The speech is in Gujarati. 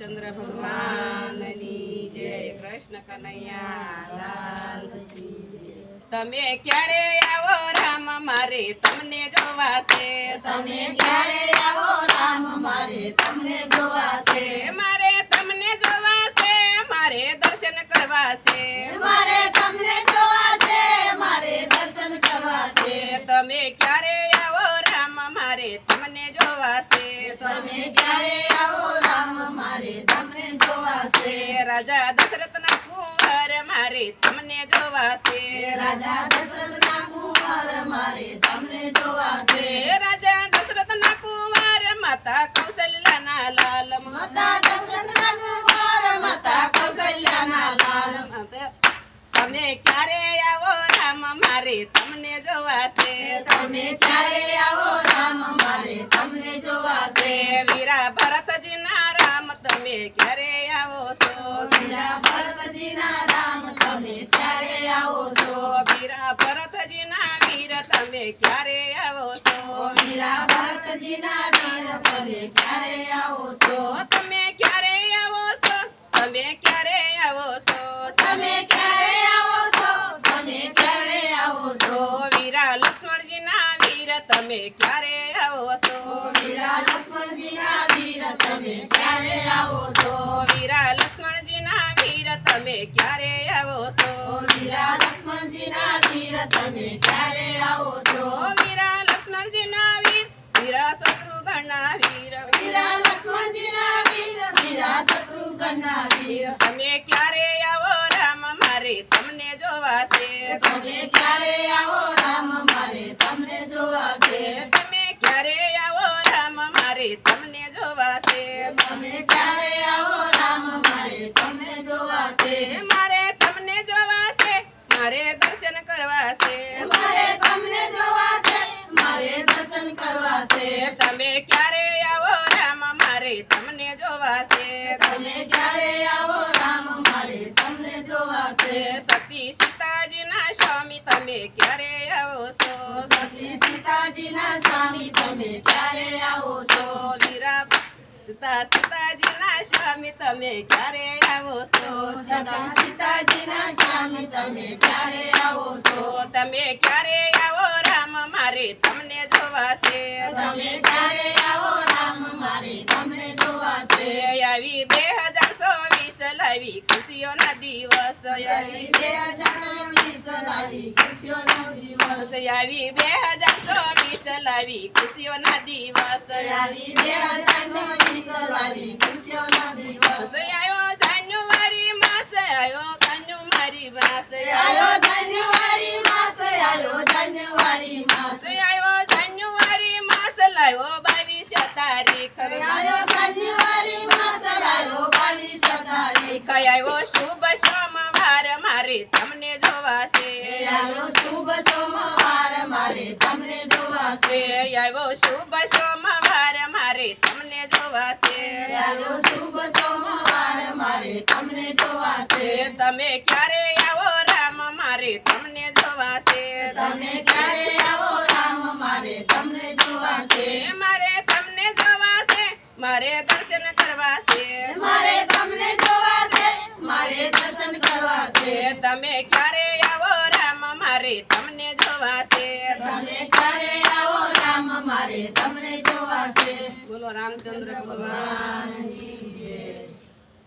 રામચંદ્ર ભગવાનની જય. કૃષ્ણ કનૈયા લાલ કી જય. તમે ક્યારે આવો રામ મારે તમને જોવા છે. તમે ક્યારે આવો રામ મારે તમને જોવા છે. મારે તમને જોવા છે, મારે દર્શન કરવા છે. મારે તમને જોવા છે, મારે દર્શન કરવા છે. તમે ક્યારે આવો રામ મારે તમને જોવા છે. તમે ક્યારે આવો રામ મારે તમને જોવા છે. રાજા દશરથના કુંવર મારે તમને જોવા છે. રાજા દશરથના કુંવર મારે તમને જોવા છે. રાજા દશરથના કુંવર માતા કૌશલ્યાના લાલ. માતા દશરથના કુંવર માતા કૌશલ્યાના લાલ. તમે ક્યારે આવો રામ મારે તમને જોવા છે. તમે ક્યારે આવો રામ મારે તમને જોવા છે. વીરા ભરતજીના રામ તમે ક્યારે આવો છો. વીરા ભરતજીના રામ તમે ક્યારે આવો છો. વીરા ભરતજીના વીર તમે ક્યારે આવો છો. વીરા ભરતજીના વીર તમે ક્યારે આવો છો. તમે ક્યારે આવો છો. તમે ક્યારે આવો છો. તમે ક્યારે આવો છો. તમે ક્યારે આવો છો. વીરા લક્ષ્મણજીના વીર તમે ક્યારે આવો છો. વીરા લક્ષ્મણજીના વીર તમે ક્યારે આવો છો. વીરા લક્ષ્મણજીના વીર તમે ક્યારે આવો છો. વીરા લક્ષ્મણજીના વીર તમે ક્યારે આવો છો. વીરા લક્ષ્મણજીના વીર વીરા શત્રુઘ્નના વીર. વીરા લક્ષ્મણજીના વીર વીરા શત્રુઘ્નના વીર. તમે ક્યારે આવો રામ મારે તમને જોવા છે. તમે ક્યારે આવો રામ મારે તમને જોવા છે. તમે ક્યારે આવો રામ મારે તમને જોવા છે. તમે ક્યારે આવો રામ મારે તમને જોવા છે. મારે તમને જોવા છે, મારે દર્શન કરવા છે. મારે તમને જોવા છે, મારે દર્શન કરવા છે. તમે ક્યારે આવો રામ મારે તમને જોવા છે. તમે ક્યારે આવો રામ મારે તમને જોવા છે. સતી સીતાજીના સ્વામી તમે ક્યારે આવો છો. સતી સીતાજીના સ્વામી તમે ક્યારે આવો છો. વીરા સીતાજીના સ્વામી તમે ક્યારે આવો છો. સતી સીતાજીના સ્વામી તમે ક્યારે આવો છો. તમે ક્યારે આવો રામ મારે તમને જોવા છે. તમે ક્યારે આવો રામ મારે તમને જોવા છે. આવી 2024 લાવી ખુશીઓના દિવસ. આવી 2024 લાવી ખુશીઓનો દિવસ. આવી 2024 લાવી ખુશીઓના દિવસ. આવી 2024 લાવી ખુશીઓનો દિવસ. આવ્યો જાન્યુઆરી માસ, આવ્યો જાન્યુઆરી માસ. આયો જાન્યુઆરી માસ, આયો જાન્યુઆરી માસ. આવ્યો જાન્યુઆરી માસ લાવ્યો 22 તારીખ. આયો જાન્યુઆરી માસ, આયો 22 તારીખ. આવ્યો શુભ સોમવાર મારે તમને જોવા છે. આયો શુભ સોમવાર મારે તમને જોવા છે. આવ્યો શુભ સોમવાર મારે તમને જોવા છે. આયો શુભ સોમવાર મારે તમને જોવા છે. તમે ક્યારે આવો રામ મારે તમને જોવા છે. તમે ક્યારે આવો રામ મારે તમને જોવા છે. મારે તમને જોવા છે, મારે દર્શન કરવા છે. મારે તમને જોવા છે, મારે દર્શન કરવા છે. તમે ક્યારે આવો રામ મારે તમને જોવા છે. તમે ક્યારે આવો રામ મારે તમને જોવા છે. બોલો રામચંદ્ર ભગવાન.